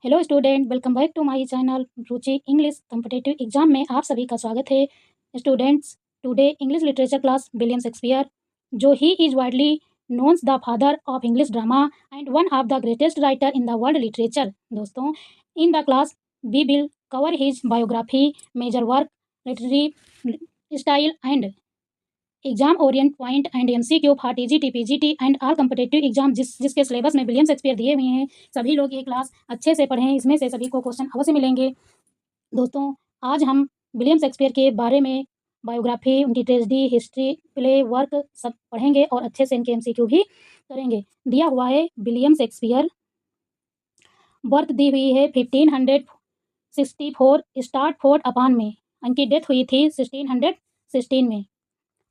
Hello student, welcome back to my channel Ruchi English competitive exam में आप सभी का स्वागत है। Students, today English literature class William Shakespeare, जो he is widely known as the father of English drama and one of the greatest writer in the world literature. दोस्तों, in the class we will cover his biography, major work, literary style and exam orient point and MCQ for TGT PGT and all competitive exam जिसके syllabus में William Shakespeare दिए हुए हैं। सभी लोग ये class अच्छे से पढ़ें, इसमें से सभी को क्वेश्चन अवश्य मिलेंगे। दोस्तों, आज हम विलियम शेक्सपियर के बारे में बायोग्राफी, उनकी ट्रेजेडी, हिस्ट्री, प्ले, वर्क सब पढ़ेंगे और अच्छे से इनके एमसीक्यू भी करेंगे। दिया हुआ है विलियम शेक्सपियर, बर्थ दी हुई है 1564 स्टार्टफोर्ड अपॉन में, इनकी डेथ हुई थी 1616 में।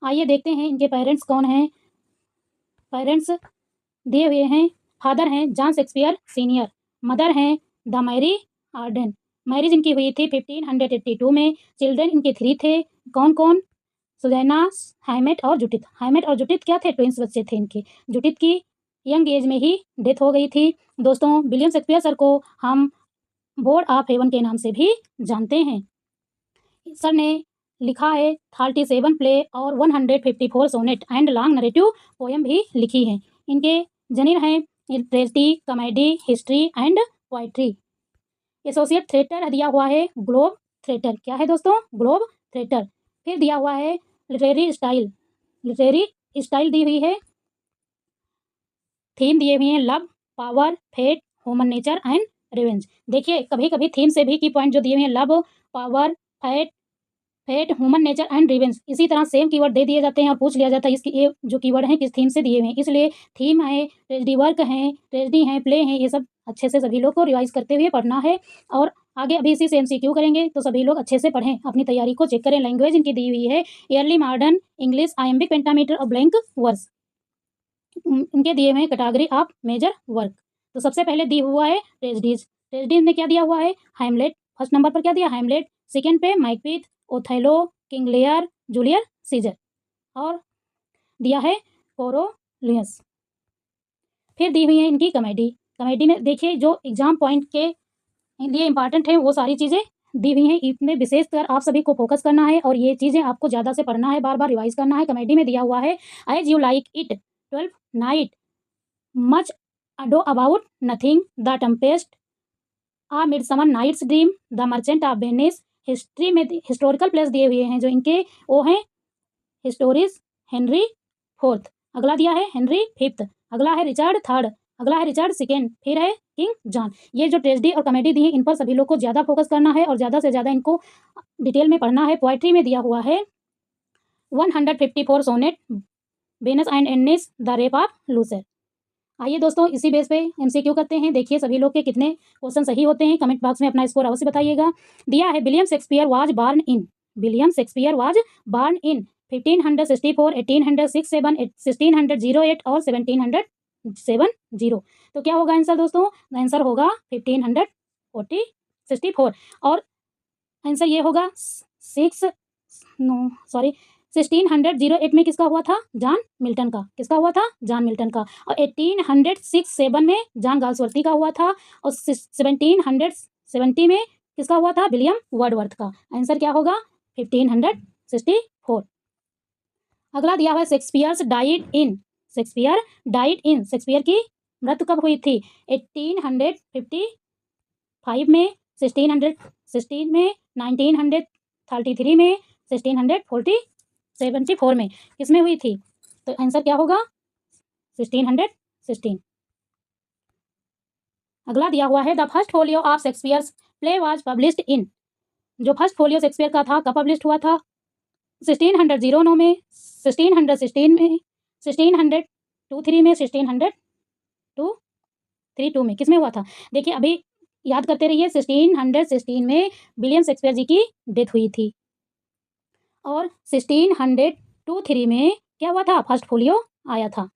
आइए देखते हैं इनके पेरेंट्स कौन हैं। पेरेंट्स दिए हुए हैं, फादर हैं जॉन शेक्सपियर सीनियर, मदर हैं द मैरी आर्डन। मैरिज इनकी हुई थी 1582 में। चिल्ड्रन इनके 3 थे। कौन कौन? सुजैना, हैमेट और जुडिथ। हैमेट और जुडिथ क्या थे? ट्विंस बच्चे थे इनके। जुडिथ की यंग एज में ही डेथ हो गई थी। दोस्तों, विलियम शेक्सपियर सर को हम बोर्ड ऑफ हेवन के नाम से भी जानते हैं। सर ने लिखा है 37 प्ले और 154 sonnet and long narrative poem भी लिखी है। इनके जनीर हैं tragedy, comedy, history and poetry. Associate theatre दिया हुआ है ग्लोब थिएटर। क्या है दोस्तों? Globe Theatre. फिर दिया हुआ है लिटरेरी स्टाइल। लिटरेरी स्टाइल दी हुई है। थीम दिए हुए हैं love, power, fate, human nature and revenge. देखिए, कभी कभी थीम से भी की पॉइंट जो दिए हुए हैं love, power, fate, human nature and revenge, इसी तरह सेम कीवर्ड दे दिए जाते हैं और पूछ लिया जाता है इसकी ये जो कीवर्ड है किस थीम से दिए हुए हैं। इसलिए थीम है, ट्रेजेडी वर्क है, ट्रेजेडी है, प्ले है, ये सब अच्छे से सभी लोग को रिवाइज करते हुए पढ़ना है। और आगे अभी इसी से एमसीक्यू करेंगे, तो सभी लोग अच्छे से पढ़ें, अपनी तैयारी को चेक करें। लैंग्वेज इनकी दी हुई है early modern English, iambic pentameter और ब्लैंक वर्स। इनके दिए हुए हैं कैटेगरी ऑफ मेजर वर्क। तो सबसे पहले दी हुआ है ट्रेजेडीज। ट्रेजेडीज में क्या दिया हुआ है? हैमलेट। फर्स्ट नंबर पर क्या दिया? हैमलेट। सेकेंड पे Macbeth, Othello, King Lear, Julius Caesar, और दिया है कोरोलियस। फिर दी हुई है इनकी कॉमेडी। कॉमेडी में देखिए जो एग्जाम पॉइंट के लिए इंपॉर्टेंट है वो सारी चीज़ें दी हुई हैं। इसमें विशेषकर आप सभी को फोकस करना है और ये चीज़ें आपको ज़्यादा से पढ़ना है, बार बार रिवाइज करना है। कॉमेडी में दिया हुआ है as you like it, 12 night, much ado about nothing, the tempest, a midsummer nights dream, the merchant of Venice. History में हिस्टोरिकल प्लेस दिए हुए हैं जो इनके वो हैं हिस्टोरिस हेनरी फोर्थ, अगला दिया है हेनरी फिफ्थ, अगला है रिचर्ड थर्ड, अगला है रिचर्ड सेकेंड, फिर है किंग जॉन। ये जो ट्रेजेडी और कॉमेडी दी है इन पर सभी लोग को ज़्यादा फोकस करना है और ज़्यादा से ज़्यादा इनको डिटेल में पढ़ना है। पोइट्री में दिया हुआ है 154 sonnet, Venus and Adonis, the rape of Lucrece. आइए दोस्तों, इसी बेस पे एमसीक्यू करते हैं। देखिए सभी लोग के कितने क्वेश्चन सही होते हैं, कमेंट बॉक्स में अपना स्कोर अवश्य बताइएगा। दिया है William Shakespeare was born in, William Shakespeare was born in 1564, 1867, 1608 और 1770। तो क्या होगा आंसर दोस्तों? आंसर होगा 1564 और आंसर ये होगा 1608 में किसका हुआ था? जॉन मिल्टन का। किसका हुआ था? जॉन मिल्टन का। और 1867 में जॉन गाल्सवर्दी का हुआ था और 1770 में किसका हुआ था? विलियम वर्डवर्थ का। आंसर क्या होगा? 1564। अगला दिया हुआ है Shakespeare died in. Shakespeare died in, Shakespeare की मृत्यु कब हुई थी? 1855 में, 1616 में, 1933 में, 1674 में, किसमें हुई थी? तो आंसर क्या होगा? 1616। अगला दिया हुआ है the first folio of Shakespeare's play was published in. जो फर्स्ट फोलियो शेक्सपियर का था कब पब्लिश हुआ था? 1609 में, 1616 में, 1623 में, 1632 में, किसमें हुआ था? देखिए अभी याद करते रहिए, 1616 में विलियम शेक्सपियर जी की डेथ हुई थी और 1623 में क्या हुआ था? फर्स्ट फोलियो आया था।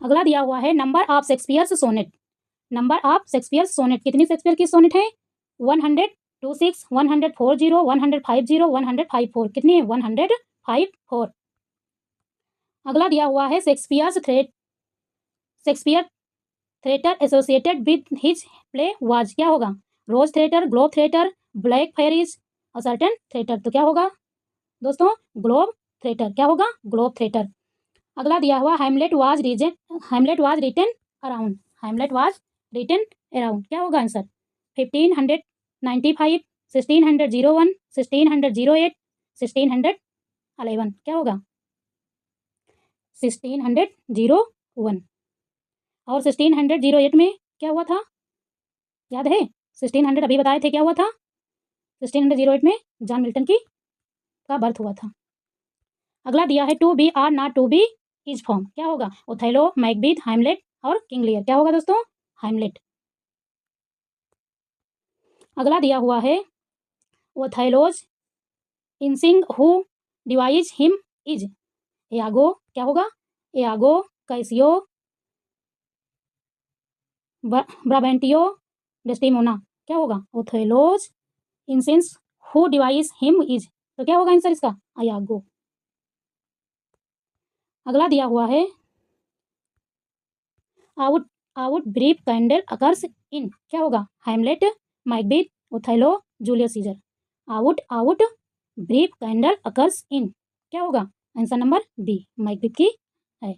अगला दिया हुआ है number of Shakespeare's sonnet. Number of Shakespeare's sonnet, कितनी शेक्सपियर की सोनेट है? 126, 140, 150, 154, कितनी है? 154। अगला दिया हुआ है Shakespeare theatre associated with his play was, क्या होगा? Rose theatre, globe theatre, Blackfriars और सर्टेन थिएटर। तो क्या होगा दोस्तों? Globe theatre. क्या होगा? Globe theatre. अगला दिया हुआ Hamlet was written around. Hamlet was written around, क्या होगा आंसर? 1595, 1601, 1608, 1611, क्या होगा? 1601। और 1608 में क्या हुआ था, याद है? 1600 अभी बताए थे, क्या हुआ था? 1608 में जॉन मिल्टन की का बर्थ हुआ था। अगला दिया है to be or not to be is form, क्या होगा? ओथेलो, मैकबेथ, हैमलेट और किंग लियर, क्या होगा दोस्तों? हैमलेट। अगला दिया हुआ है Othello's ensign who deceives him is Iago, क्या होगा? यागो, कैसियो, ब्राबेंटियो, डेस्टिमोना, क्या होगा? Othello's ensign who deceives him is, तो क्या होगा आंसर इसका? यागो। अगला दिया हुआ है out out brief candle occurs in, क्या होगा? Hamlet, Macbeth, Othello, Julius Caesar. Out brief candle occurs in, क्या होगा? आंसर नंबर बी, मैकबेथ की है।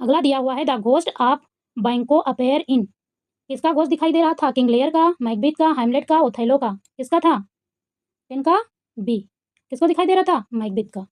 अगला दिया हुआ है द घोस्ट ऑफ बैंको अपेयर इन, किसका घोस्ट दिखाई दे रहा था? किंग लेयर का, मैकबेथ का, हैमलेट का, ओथेलो का, किसका था? इनका बी, किसको दिखाई दे रहा था? मैकबेथ का।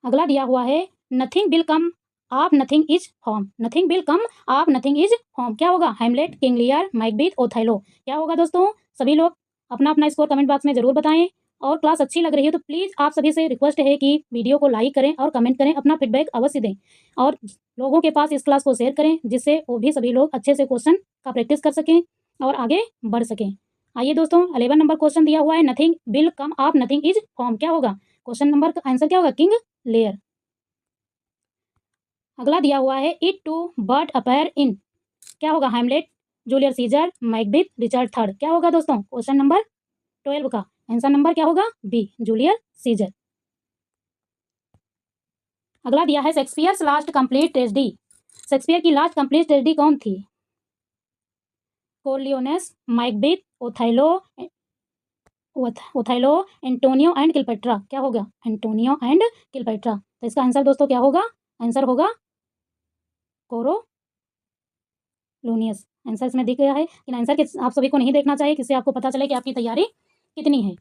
अगला दिया हुआ है nothing will come of nothing is form, nothing will come of nothing is form, क्या होगा? Hamlet, King Lear, Macbeth, Othello, क्या होगा दोस्तों? सभी लोग अपना अपना स्कोर कमेंट बॉक्स में जरूर बताएं। और क्लास अच्छी लग रही है तो प्लीज़ आप सभी से रिक्वेस्ट है कि वीडियो को लाइक करें और कमेंट करें, अपना फीडबैक अवश्य दें और लोगों के पास इस क्लास को शेयर करें, जिससे वो भी सभी लोग अच्छे से क्वेश्चन का प्रैक्टिस कर सकें और आगे बढ़ सकें। आइए दोस्तों, 11 नंबर क्वेश्चन दिया हुआ है nothing will come of nothing is form, क्या होगा? क्वेश्चन नंबर का आंसर क्या होगा? King Lear. अगला दिया हुआ है it to bird appear in, क्या होगा? Hamlet, Julius Caesar, Macbeth, Richard third, क्या होगा दोस्तों? क्वेश्चन नंबर 12 का आंसर नंबर क्या होगा? B, Julius Caesar. अगला दिया है Shakespeare's last complete tragedy, Shakespeare की लास्ट कंप्लीट ट्रेजेडी कौन थी? Coriolanus, Macbeth, Othello, Antonio and Cleopatra, क्या होगा? Antonio and Cleopatra. तो इसका आंसर दोस्तों क्या होगा? आंसर होगा कोरोलूनियस। आंसर इसमें दिख गया है, लेकिन आंसर के आप सभी को नहीं देखना चाहिए, किससे आपको पता चले कि आपकी तैयारी कितनी है।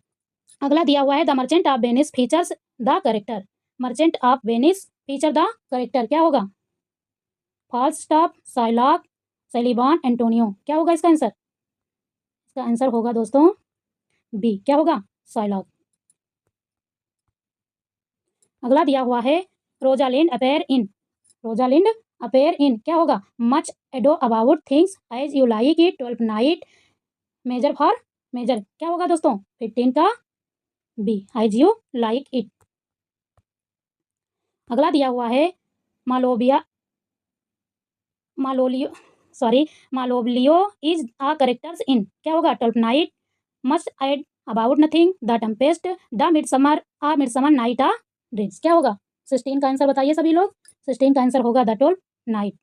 अगला दिया हुआ है the merchant of Venice features the character, merchant of Venice feature the character, क्या होगा? फाल्स्टाफ, साइलॉक, सेलिबान, एंटोनियो, क्या होगा इसका आंसर? इसका आंसर होगा दोस्तों बी, क्या होगा? साइलॉक। अगला दिया हुआ है Rosalind appear in, Rosalind appear in, क्या होगा? Much ado about things as you like it, 12 night, measure for measure, क्या होगा दोस्तों? 15 का B, as you like it. अगला दिया हुआ है मालोबिया मालोलियो मालोबलियो इज आ करेक्टर्स इन, क्या होगा? 12 night, much ado about nothing, the tempest, the midsummer night a dreams, क्या होगा? 16 का आंसर बताइए सभी लोग। 16 का आंसर होगा द 12 नाइट।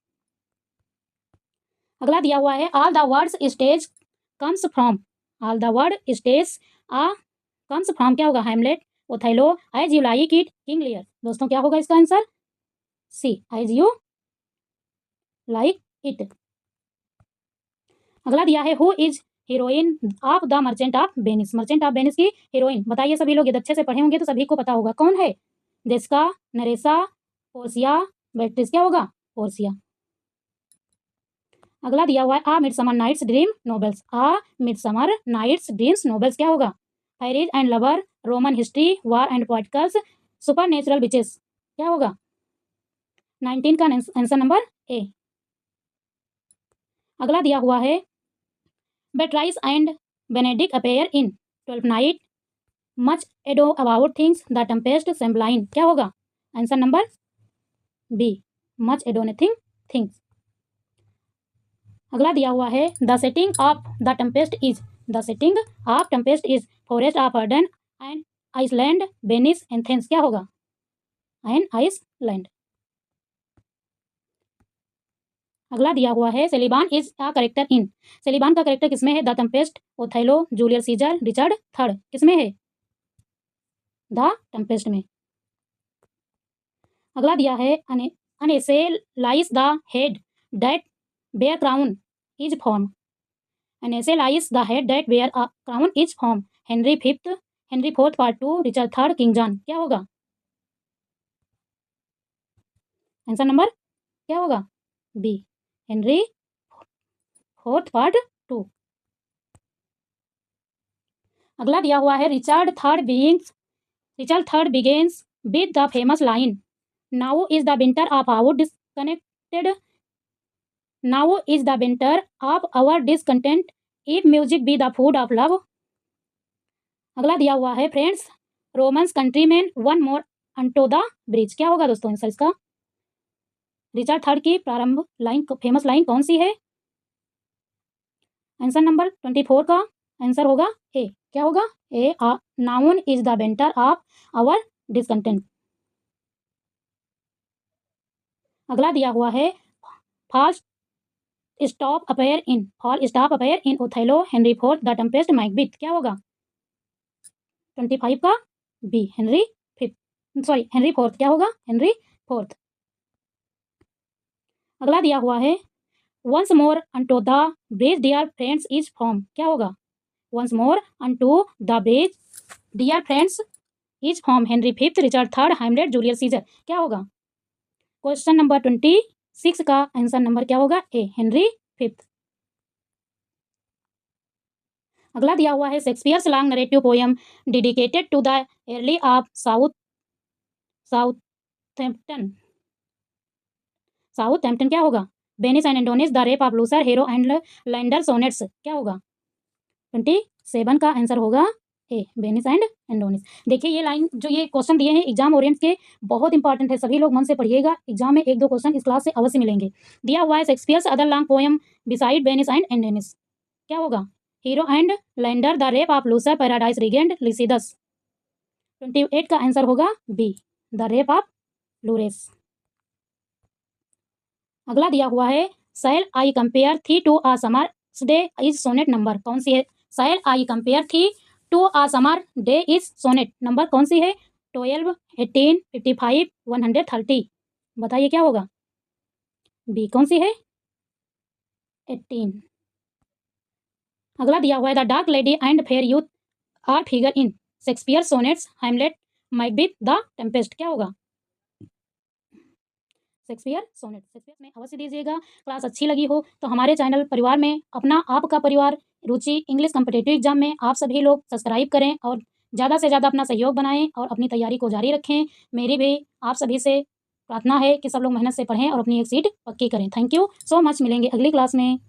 अगला दिया हुआ है all the words stage comes from, all the word stage a comes from, क्या होगा? Hamlet, Othello, as you like it, King Lear, दोस्तों क्या होगा इसका answer? C, as you like it. अगला दिया है who is heroine of the merchant of Venice, merchant of Venice की हीरोइन बताइए सभी लोग, ये अच्छे से पढ़े होंगे तो सभी को पता होगा कौन है? जेसिका, नरेसा, पोर्सिया, बेट्रिस, क्या होगा? पोर्सिया। अगला दिया हुआ है a midsummer nights dream novels, a midsummer nights dreams novels, क्या होगा? Fairies and lover, Roman history, war and politicals, super natural witches, क्या होगा? 19 का आंसर नंबर ए। अगला दिया हुआ है Beatrice and Benedick appear in, 12 night, much ado about things, the tempest, Cymbeline, क्या होगा? Answer number B, much ado nothing things. अगला दिया हुआ है the setting of the tempest is, the setting of tempest is forest of Arden and Iceland, Venice, Athens, क्या होगा? And Iceland. अगला दिया हुआ है सेलिबान इज अ करेक्टर इन। सेलिबान का करेक्टर किसमें है? The Tempest, Othello, Julius Caesar, Richard third, किसमें है? द टेम्पेस्ट में। अगला दिया है an essay lies the head that bear crown is formed। an essay lies the head that bear a crown is formed। Henry fifth, Henry fourth part two, Richard third, King John, क्या होगा answer number? क्या होगा? B, Henry fourth part two. अगला दिया हुआ है Richard third begins with the famous line now is the winter of our disconnected, now is the winter of our discontent, if music be the food of love. अगला दिया हुआ है friends Romans countryman one more unto the bridge, क्या होगा दोस्तों answer इसका? Richard third की प्रारंभ लाइन, फेमस लाइन कौन सी है? आंसर नंबर 24 का आंसर होगा ए, क्या होगा? A, now is the winter of our discontent. अगला दिया हुआ है full stop appear in Othello, Henry Fourth, the tempest, Macbeth, क्या होगा 25 का बी, हेनरी फोर्थ, क्या होगा? Henry Fourth. अगला दिया हुआ है once more unto the bridge dear friends is form, क्या होगा? Once more unto the bridge dear friends is form, Henry Fifth, Richard Third, Hamlet, Julius Caesar, क्या होगा? क्वेश्चन नंबर 26 का आंसर नंबर क्या होगा? A, Henry Fifth. अगला दिया हुआ है Shakespeare's long narrative poem dedicated to the early of Southampton, Southampton क्या होगा? Venus and Adonis, the rape of Lucrece, Hero and Leander sonnets, क्या होगा? 27 का आंसर होगा ए, वेनिस एंड एंडोनिस। देखिए ये लाइन जो ये क्वेश्चन दिए हैं एग्जाम ओरिएंट के बहुत इंपॉर्टेंट है, सभी लोग मन से पढ़िएगा, एग्जाम में एक दो क्वेश्चन इस क्लास से अवश्य मिलेंगे। दिया हुआ है Shakespeare's other long poem beside Venus and Adonis, क्या होगा? Hero and Leander, the rape of Lucrece, Paradise Regained, Lycidas. 28 का आंसर होगा B, the rape of Lucrece. अगला दिया हुआ है shall I compare thee to a summer day is sonnet number, कौन सी है? Shall I compare thee to a summer day is sonnet number कौन सी है? 12, 18, 55, 130, बताइए क्या होगा? बी, कौन सी है? 18। अगला दिया हुआ है the dark lady and fair youth are figure in Shakespeare sonnets, Hamlet, Macbeth, the tempest, क्या होगा? Shakespeare sonnet. शेक्सपियर में अवश्य दीजिएगा। क्लास अच्छी लगी हो तो हमारे चैनल परिवार में अपना आपका परिवार रुचि इंग्लिश कॉम्पिटिटिव एग्जाम में आप सभी लोग सब्सक्राइब करें और ज़्यादा से ज़्यादा अपना सहयोग बनाएं और अपनी तैयारी को जारी रखें। मेरी भी आप सभी से प्रार्थना है कि सब लोग मेहनत से पढ़ें और अपनी एक सीट पक्की करें। थैंक यू सो मच, मिलेंगे अगली क्लास में।